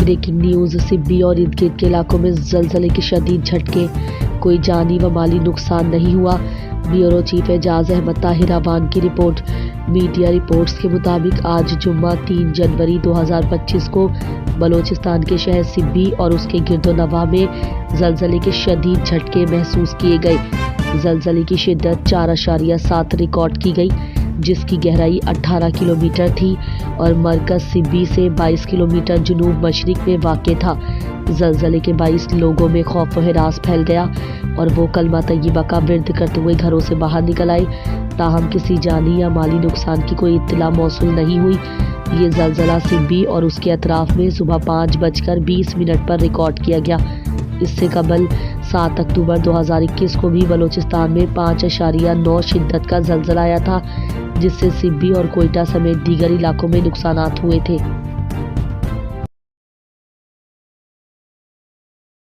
Breaking news. Sibi और इर्द गिर्द के इलाकों में जलजले के शदीद झटके, कोई जानी व माली नुकसान नहीं हुआ। ब्यूरो चीफ एजाज अहमद ताहिर अवान की रिपोर्ट। मीडिया रिपोर्ट्स के मुताबिक आज जुम्मा 3 जनवरी 2025 को बलोचिस्तान के शहर सिब्बी और उसके गिरदोनवा में जलजले के शदीद झटके महसूस किए गए। जलजले की शिद्दत 4.7 रिकॉर्ड की गई, जिसकी गहराई 18 किलोमीटर थी और मरकज सिब्बी से 22 किलोमीटर जुनूब मशरिक में वाक़ था। जलजले के बाइस लोगों में खौफ व हिरास फैल गया और वो कलमा तय्यबा का विर्द करते हुए घरों से बाहर निकल आए। ताहम किसी जानी या माली नुकसान की कोई इत्तला मौसूल नहीं हुई। ये जलजला सिब्बी और उसके अतराफ में सुबह 5:20 पर रिकॉर्ड किया गया। इससे कबल 7 अक्टूबर 2021 को भी बलोचिस्तान में 5.9 शिद्दत का जलजला आया था, जिससे सिब्बी और कोयटा समेत दीगर इलाकों में नुकसानात हुए थे।